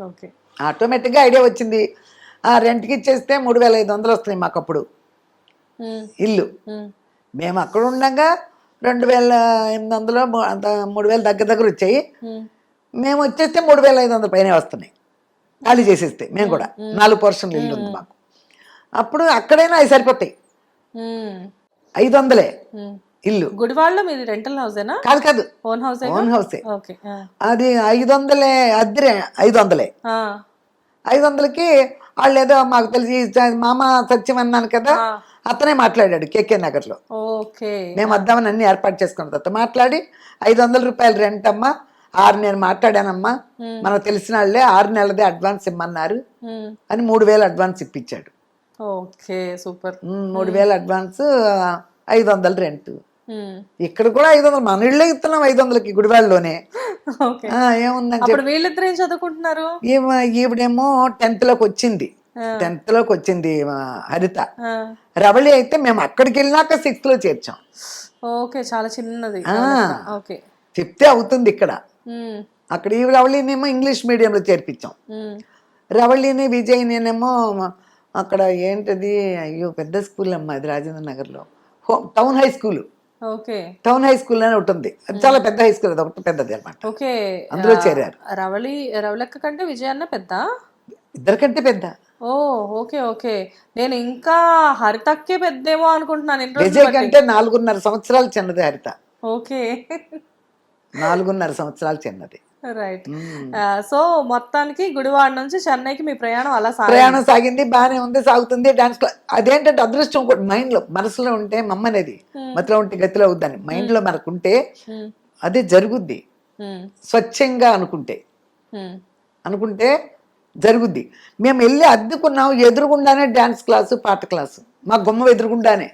Okay. ఆటోమేటిక్గా idea వచ్చింది. ఆ రెంట్కి ఇచ్చేస్తే 3500 వస్తున్నాయి మాకు అప్పుడు హ్మ్. ఇల్లు. హ్మ్. మేము అక్కడ ఉండగా 2800 అంత 3000 దగ్గర దగ్గర వచ్చాయి. హ్మ్. మేము వచ్చేస్తే 3500 పైనే వస్తున్నాయి ఖాళీ చేసేస్తే. మేము కూడా 4 పోర్షన్లు ఇల్లు ఉంది మాకు. అప్పుడు అక్కడైనా అవి సరిపోతాయి. హ్మ్. 500 హ్మ్. ఇల్లు. గుడివాడలో మీది రెంటల్ హౌసేనా? కాదు కాదు, ఓన్ హౌసేగా? ఓన్ హౌసే. ఓకే. ఆ! అది 500 అద్దె 500. ఆ! 500కి వాళ్ళు ఏదో మాకు తెలిసి మామ సత్యం అన్నాను కదా, ఆ! అతనే మాట్లాడాడు కేకే నగర్లో. ఓకే. మేము వద్దామని అన్ని ఏర్పాటు చేసుకున్న తర్వాత మాట్లాడి 500 రూపాయలు రెంట్ అమ్మా, 6 నేను మాట్లాడానమ్మా, మనకు తెలిసిన వాళ్ళే, 6 నెలలదే అడ్వాన్స్ ఇమ్మన్నారు హ్మ్. అని 3000 అడ్వాన్స్ ఇప్పించాడు. ఓకే. సూపర్. 3000 advance, 500 rent. హ్మ్. ఇక్కడ కూడా 500, మన ఇళ్ళే ఇస్తున్నాం 500కి గుడివాడలోనే. ఓకే. ఏముందని అప్పుడు చెప్పి వీళ్ళిద్దరు ఏం చదువుకుంటున్నారు? ఈవిడేమో 10th లోకి వచ్చింది. ఆ! 10th లోకి వచ్చింది హరిత. ఆ! రవళి అయితే మేము అక్కడికి వెళ్ళినాక 6th లో చేర్చాం. ఓకే. చాలా చిన్నది. ఆ, రవళక్క. ఓకే. చెప్తే అవుతుంది ఇక్కడ. హ్మ్. అక్కడ ఈ రవళినేమో ఇంగ్లీష్ మీడియంలో చేర్పించాం. హ్మ్. రవళిని విజయ్నేమో అక్కడ ఏంటది, అయ్యో పెద్ద స్కూల్ అమ్మా అది రాజేంద్ర నగర్లో, town high school. Okay. Town high school అని ఉంటుంది, అది చాలా పెద్ద హై స్కూల్, అది ఒకటి పెద్దది అనమాట. ఓకే. అందులో చేరారు. రవళక్క కంటే విజయన్న పెద్ద? ఇద్దరికంటే పెద్ద. ఓహ్! ఓకే. ఓకే. నేను ఇంకా హరితక్కే పెద్దేమో అనుకుంటున్నాను ఇన్ని రోజులు విజయ్ బట్టి. కంటే 4.5 సంవత్సరాలు చిన్నది హరిత. ఓకే. 4.5 సంవత్సరాలు చిన్నది. రైట్. సో, మొత్తానికి గుడివాడ నుంచి చెన్నైకి మీ ప్రయాణం అలా సాగింది. ప్రయాణం సాగింది, బాగానే ఉంది, సాగుతుంది. డాన్స్ క్లాస్ అదేంటంటే అదృష్టం కూడా మైండ్లో, మనసులో ఉంటే మమ్మనేది, మతిలో ఉంటే గతిలో అవుద్దని మైండ్లో మనకుంటే హ్మ్. అదే జరుగుద్ది. హ్మ్. స్వచ్ఛంగా హ్మ్. అనుకుంటే జరుగుద్ది. మేము వెళ్ళి అద్దెకున్నాం, ఎదురుగుండానే డ్యాన్స్ క్లాసు, పాట క్లాసు, మా గుమ్మం ఎదురుగుండానే.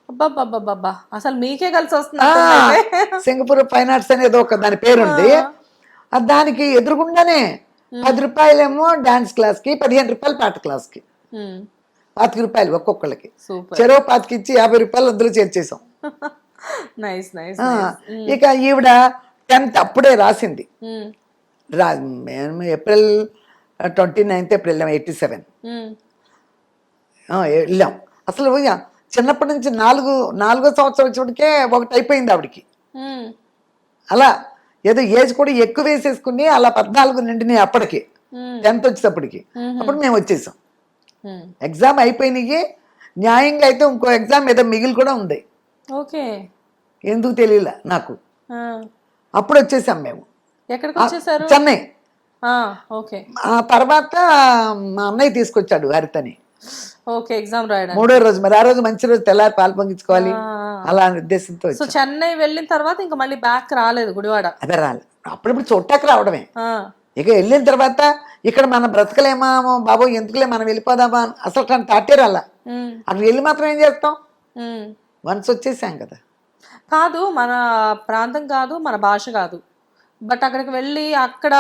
అబ్బబ్బబ్బబ్బబ్బా! అసలు మీకే కలిసి ఆ, వస్తున్నట్టుందయితే. సింగపూర్ ఫైన్ ఆర్ట్స్ అనేది ఒక దాని పేరుంది. దానికి ఎదురుగుండానే 10 రూపాయలేమో డాన్స్ క్లాస్కి, 15 రూపాయలు పాట క్లాస్కి, హ్మ్. 25 రూపాయలు ఒక్కొక్కళ్ళకి. సూపర్. చెరో 25 ఇచ్చి 50 రూపాయలు అందులో చేర్చేసాం. నైస్. నైస్. ఆ, నైస్. ఇక ఈవిడ 10th అప్పుడే రాసింది. హ్మ్. మేము ఏప్రిల్ 29th ఏప్రిల్ 87 హ్మ్. వెళ్ళాం. అసలు చిన్నప్పటి నుంచి నాలుగో సంవత్సరం వచ్చేటికే ఒకటి అయిపోయింది ఆవిడకి. హ్మ్. అలా ఏదో ఏజ్ కూడా ఎక్కువ వేసేసుకుని అలా 14 నిండినాయి అప్పటికి, హ్మ్. 10th వచ్చేటప్పటికి. అప్పుడు మేము వచ్చేసాం. హ్మ్. ఎగ్జామ్ అయిపోయినాయి. న్యాయంగా అయితే ఇంకో ఎగ్జామ్ ఏదో మిగిలి కూడా ఉంది, ఓకే. ఎందుకు తెలియలే నాకు. ఆ! అప్పుడు వచ్చేసాం మేము ఎక్కడికొచ్చేసారు? చెన్నై. ఆ! ఓకే. ఆ తర్వాత మా అన్నయ్య తీసుకొచ్చాడు హరితని ఓకే. ఎగ్జామ్ రాయడానికి. 3వ రోజు. మరి ఆ రోజు మంచి రోజు, తెల్లారి పాలు పొంగించుకోవాలి, ఆ! అలా అనే ఉద్దేశంతో సో, వచ్చాం. చెన్నై వెళ్ళిన తర్వాత ఇంక మళ్ళీ బ్యాక్ రాలేదు గుడివాడ. అదే రాలే, అప్పుడప్పుడు చూడటానికి రావడమే. ఆ! ఇక వెళ్ళిన తర్వాత ఇక్కడ మనం బ్రతకలేమా బాబు, ఎందుకులే మనం వెళ్ళిపోదామా అసలు కానీ తాటే రాలా. హ్మ్. అక్కడ వెళ్ళి మాత్రం ఏం చేస్తాం, హ్మ్. వన్స్ వచ్చేసాం కదా. కాదు, మన ప్రాంతం కాదు, మన భాష కాదు. బట్ అక్కడికి వెళ్ళి అక్కడ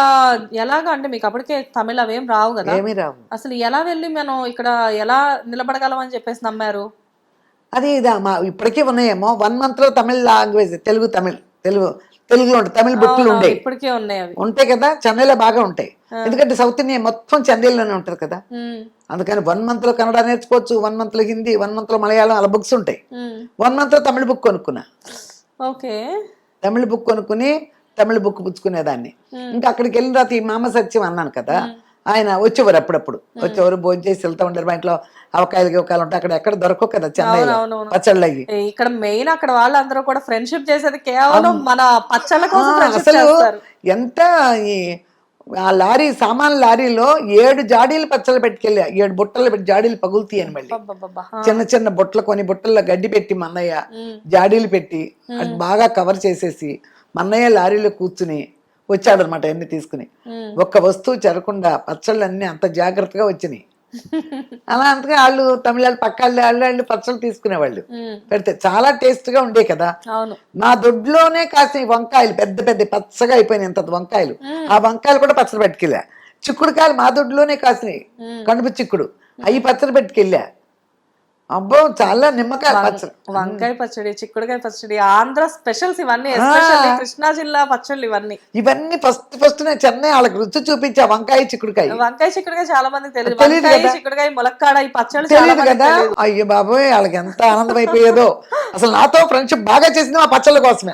ఎలాగా అంటే మీకు అప్పటికే తమిళ్ అవేం రావు గదా! ఏమీ రావు. అసలు ఎలా వెళ్ళి మనం ఇక్కడ ఎలా నిలబడగలం అని చెప్పేసి నమ్మారు? అది ఇదా మా ఇప్పటికీ ఉన్నాయేమో 1 monthలో తమిళ్ లాంగ్వేజ్, తెలుగులో ఉంటాయి, తమిళ్ బుక్కులు అవునవును. ఉండేవి. ఇప్పటికే ఉన్నాయి అవి. ఉంటాయి కదా, చెన్నైలో బాగా ఉంటాయి. ఎందుకంటే సౌత్ ఇండియా మొత్తం చెన్నైలోనే ఉంటుంది కదా. హ్మ్. అందుకని 1 monthలో కన్నడ నేర్చుకోవచ్చు, 1 monthలో హిందీ, 1 monthలో మలయాళం, అలా బుక్స్ ఉంటాయి. హ్మ్. 1 monthలో తమిళ బుక్ కొనుక్కున్నా. ఓకే. తమిళ బుక్ కొనుక్కుని తమిళ బుక్ పుచ్చుకునేదాన్ని. ఇంకా అక్కడికి వెళ్ళిన తర్వాత ఈ మామ సత్యం అన్నాను కదా, ఆయన వచ్చేవారు అప్పుడప్పుడు, వచ్చేవారు, భోజనం చేసి వెళ్తూ ఉంటారు. మా ఇంట్లో అవకాయలు ఉంటాయి, అక్కడ ఎక్కడ దొరకవు కదా చెన్నైలో అవునవునవును. పచ్చళ్ళు అయ్యి. ఇక్కడ మెయిన్ అక్కడ వాళ్ళందరూ కూడా ఫ్రెండ్షిప్ చేసేది కేవలం మన పచ్చళ్ళ కోసం ఫ్రెండ్షిప్ అసలు చేస్తారు. ఎంత ఈ ఆ లారీ, సామాన్ లారీలో 7 జాడీలు పచ్చళ్ళు పెట్టుకెళ్ళా, 7 బుట్టలు పెట్టి, జాడీలు పగులుతీయని మళ్ళీ అబ్బబ్బబ్బా! చిన్న చిన్న బుట్టలు, కొన్ని బుట్టల్లో గడ్డి పెట్టి మన్నయ్య జాడీలు పెట్టి అది బాగా కవర్ చేసేసి మన్నయ్య లారీలో కూర్చుని వచ్చాడు అనమాట అన్ని తీసుకుని. ఒక్క వస్తువు చెరకుండా పచ్చళ్ళన్నీ అంత జాగ్రత్తగా వచ్చినాయి. అలా అంతగా వాళ్ళు తమిళ పక్క వాళ్ళు పచ్చళ్ళు తీసుకునేవాళ్ళు, పెడితే చాలా టేస్ట్గా ఉండే కదా. అవును. మా దొడ్లోనే కాసిన వంకాయలు పెద్ద పెద్ద పచ్చగా అయిపోయినాయి, ఇంత వంకాయలు. ఆ వంకాయలు కూడా పచ్చడి పెట్టుకెళ్ళా. చిక్కుడుకాయలు మా దొడ్లోనే కాసినాయి, కడుపు చిక్కుడు, అవి పచ్చడి పెట్టుకెళ్ళా. అబ్బో చాలా నిమ్మకాయ పచ్చడి. వంకాయ పచ్చడి, చిక్కుడుకాయ పచ్చడి, ఆంధ్ర స్పెషల్స్ ఇవన్నీ, ఎస్పెషల్లీ కృష్ణా జిల్లా పచ్చళ్ళు ఇవన్నీ. ఇవన్నీ ఫస్ట్ నేను చెన్నై వాళ్ళకి రుచి చూపించా. వంకాయ చిక్కుడుకాయ చాలా మందికి తెలియదు. తెలీదు వంకాయ కదా. చిక్కుడుకాయ ములక్కాడ ఈ పచ్చళ్ళు తెలియదు కదా. అయ్యో బాబోయ్, వాళ్ళకి ఎంత ఆనందం అయిపోయేదో. అసలు నాతో ఫ్రెండ్షిప్ బాగా చేసింది మా పచ్చళ్ళ కోసమే.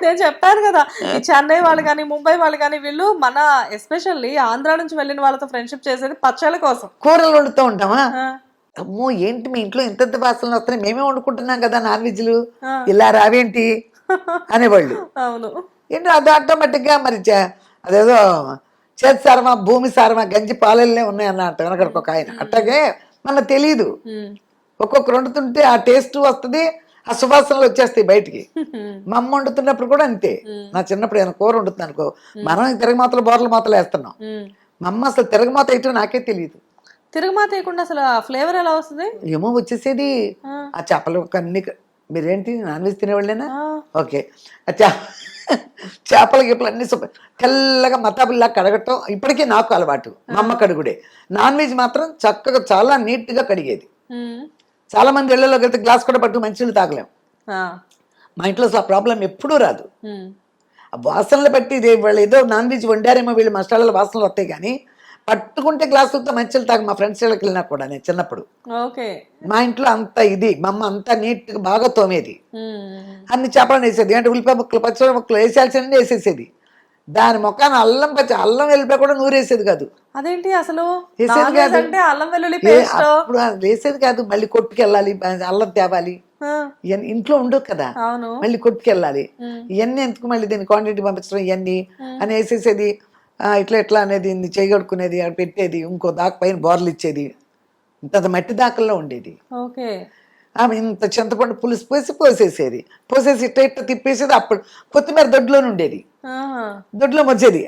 నేను చెప్పాను కదా, ఈ చెన్నై వాళ్ళు కానీ ముంబై వాళ్ళు కానీ వీళ్ళు మన ఎస్పెషల్లీ ఆంధ్ర నుంచి వెళ్ళిన వాళ్ళతో ఫ్రెండ్షిప్ చేసేది పచ్చళ్ళ కోసం. కూరలు వండుతూ ఉంటామా, అమ్మో ఏంటి మీ ఇంట్లో ఎంత వాసనలు వస్తున్నాయి, మేమే వండుకుంటున్నాం కదా నాన్ వెజ్లు, ఇలా రావేంటి అనేవాళ్ళు. అవును, ఏంటి అది ఆటోమేటిక్ గా మరి అదేదో చేతి సారమా భూమి సారమా గంజి పాలల్లే ఉన్నాయి అన్నట్టు వెనకడికి ఒక ఆయన. అట్లాగే మనకు తెలియదు, ఒక్కొక్కరు వండుతుంటే ఆ టేస్ట్ వస్తుంది, ఆ సువాసనలు వచ్చేస్తాయి బయటికి. మా అమ్మ వండుతున్నప్పుడు కూడా అంతే. నా చిన్నప్పుడు ఏమైనా కూర వండుతుంది అనుకో, మనం తిరగమాతలు బోర్ల మాతలు వేస్తున్నాం. మా అమ్మ అసలు తిరగమాత వేయటం నాకే తెలియదు. తిరగమాత వేయకుండా అసలు ఫ్లేవర్ ఎలా వస్తుంది? ఏమో వచ్చేసేది. ఆ చేపలు అన్ని, మీరేంటి నాన్ వెజ్ తినేవాళ్ళేనా? ఓకే. ఆ చేపల గిప్పలు అన్ని తెల్లగా మతాబుల్లా కడగటం ఇప్పటికీ నాకు అలవాటు. మా అమ్మ కడుగుడే. నాన్ వెజ్ మాత్రం చక్కగా చాలా నీట్గా కడిగేది. చాలా మంది ఇళ్లలోకి వెళ్తే గ్లాస్ కూడా పట్టు మంచినీళ్ళు తాగలేం. మా ఇంట్లో అసలు ఆ ప్రాబ్లం ఎప్పుడూ రాదు. ఆ వాసనలు బట్టి వాళ్ళు ఏదో నాన్ వెజ్ వండారేమో వీళ్ళు మసాలాల వాసనలు వస్తాయి, కానీ పట్టుకుంటే గ్లాసులతో మంచినీళ్ళు తాగు. మా ఫ్రెండ్స్ ఇళ్ళకి వెళ్ళినా కూడా నేను చిన్నప్పుడు మా ఇంట్లో అంత ఇది, మా అమ్మ అంతా నీట్గా బాగా తోమేది. అన్ని చేపలను వేసేది, అంటే ఉల్లిపాయ ముక్కలు పచ్చడి ముక్కలు వేసేయాల్సిందే వేసేసేది. దాని మొక్కన అల్లం వెల్లిపాయ కూడా నూరేసేది కాదు. అదేంటి అసలు వేసేది కాదు, అల్లం వెల్లుల్లి పేస్ట్ అప్పుడు వేసేది కాదు. మళ్ళీ కొట్టుకెళ్ళాలి, అల్లం తేవాలి, ఇవన్నీ ఇంట్లో ఉండవు కదా, మళ్ళీ కొట్టుకెళ్ళాలి. ఇవన్నీ ఎందుకు మళ్ళీ దీన్ని క్వాంటిటీ పంపించడం ఇవన్నీ అని వేసేసేది. ఇట్లా అనేది ఇన్ని చేయగడుకునేది, అక్కడ పెట్టేది, ఇంకో దాకా పైన బోర్లు ఇచ్చేది. ఇంత మట్టి దాకల్లో ఉండేది. ఆమె ఇంత చింతపండు పులుసు పోసేసేది, పోసేసి ఇట్లా తిప్పేసేది. అప్పుడు కొత్తిమీర దొడ్లోనే ఉండేది, దొడ్లో వచ్చేది.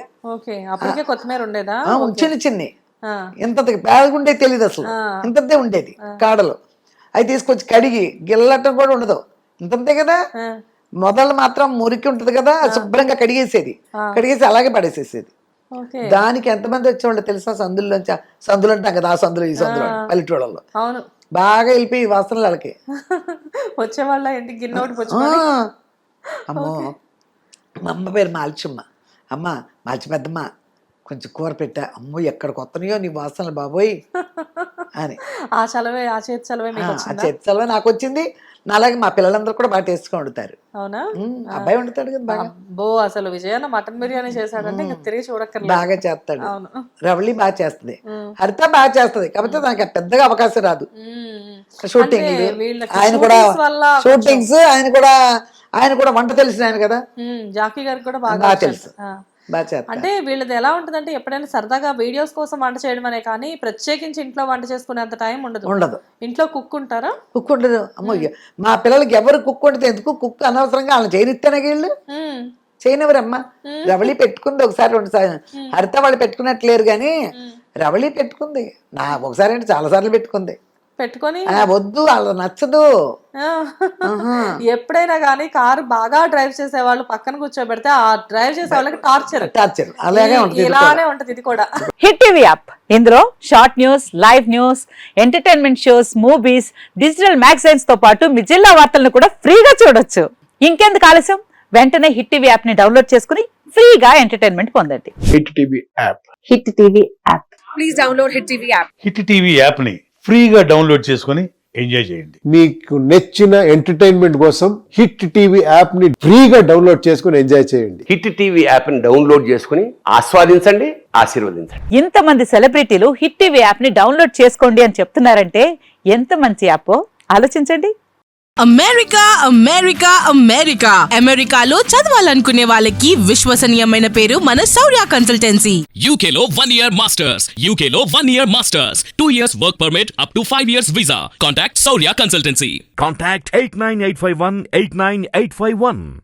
చిన్న చిన్న ఇంత బాగుండే తెలియదు అసలు, ఇంతంతే ఉండేది కాడలు. అవి తీసుకొచ్చి కడిగి గిల్లటం కూడా ఉండదు, ఇంతంతే కదా. మొదలు మాత్రం మురికి ఉంటది కదా, శుభ్రంగా కడిగేసేది, కడిగేసి అలాగే పడేసేసేది. దానికి ఎంతమంది వచ్చేవాళ్ళు తెలుసా? సందుల్లోంచి, సందులు అంటాం కదా, ఆ సందులు ఈ సందులు పల్లెటూళ్ళలో బాగా వెళ్ళిపోయి వాసనలు వాళ్ళకి వచ్చేవాళ్ళ. అమ్మో, మా అమ్మ పేరు మాల్చమ్మ. అమ్మ మాల్చి పెద్దమ్మ కొంచెం కూర పెట్టా, అమ్మో ఎక్కడికి వస్తున్నాయో నీ వాసనలు బాబోయ్ అని. ఆ చేతి చలవే నాకు వచ్చింది. అలాగే మా పిల్లలందరూ కూడా బాగా టేస్ట్ గా వండుతారు. అవునా? అబ్బాయి వండుతాడు కదా బాగా. అసలు విజయన్న మటన్ బిర్యానీ చేశాడంటే ఇంకా తిరిగి చూడక్కర్లేదు, బాగా చేస్తాడు. రవళి బాగా చేస్తుంది, హరిత బాగా చేస్తుంది. కాకపోతే దానికి పెద్దగా అవకాశం రాదు. షూటింగ్ ఆయన కూడా షూటింగ్స్ ఆయన కూడా వంట తెలిసిన ఆయన కదా. జాకీ గారికి కూడా బాగా తెలుసు. అంటే వీళ్ళది ఎలా ఉంటదంటే ఎప్పుడైనా సరదాగా వీడియోస్ కోసం వంట చేయడం అనే కానీ ప్రత్యేకించి ఇంట్లో వంట చేసుకునేంత టైం ఉండదు. ఇంట్లో కుక్ ఉంటారా? కుక్ ఉండదు. అమ్మో, మా పిల్లలకి ఎవరు కుక్ ఉంటుంది? ఎందుకు కుక్ అనవసరంగా వాళ్ళని చేయనిస్తేనే వీళ్ళు చేయనివరమ్మా. రవళి పెట్టుకుంది ఒకసారి 2 సార్లు, హరిత వాళ్ళు పెట్టుకున్నట్లేరు కానీ రవళి పెట్టుకుంది. నా ఒకసారి అంటే చాలా సార్లు పెట్టుకుంది. వద్దు వాళ్ళ నచ్చదు. ఎప్పుడైనా కానీ కారు బాగా డ్రైవ్ చేసే వాళ్ళు పక్కన కూర్చోబెడితే ఆ డ్రైవ్ చేసే వాళ్ళకి టార్చర్ అలాగే ఇలానే ఉంటది ఇది కూడా. హిట్ టీవీ యాప్, ఇందులో short news, live news, entertainment shows, movies, digital magazines తో పాటు మీ జిల్లా వార్తలను కూడా ఫ్రీగా చూడొచ్చు. ఇంకెందుకు ఆలస్యం, వెంటనే హిట్ టీవీ యాప్ ని డౌన్లోడ్ చేసుకుని ఫ్రీగా ఎంటర్టైన్మెంట్ పొందండి. Hit TV app, hit TV app, please download hit TV app. Hit TV app ని ఫ్రీగా డౌన్లోడ్ చేసుకుని ఎంజాయ్ చేయండి. మీకు నచ్చిన ఎంటర్టైన్మెంట్ కోసం హిట్ టీవీ యాప్ ని ఫ్రీగా డౌన్లోడ్ చేసుకుని ఎంజాయ్ చేయండి. హిట్ టీవీ యాప్ ని డౌన్లోడ్ చేసుకుని ఆస్వాదించండి, ఆశీర్వదించండి. ఇంతమంది సెలబ్రిటీలు హిట్ టీవీ యాప్ ని డౌన్లోడ్ చేసుకోండి అని చెప్తున్నారంటే ఎంత మంచి యాప్ ఆలోచించండి. అమెరికాలో చదవాలనుకునే వాళ్ళకి విశ్వసనీయమైన పేరు మన శౌర్య కన్సల్టెన్సీ. UK లో 1 year masters, UK లో 1 year masters, 2 years work permit up to 5 years visa. Contact Saurya Consultancy. Contact 89851 89851.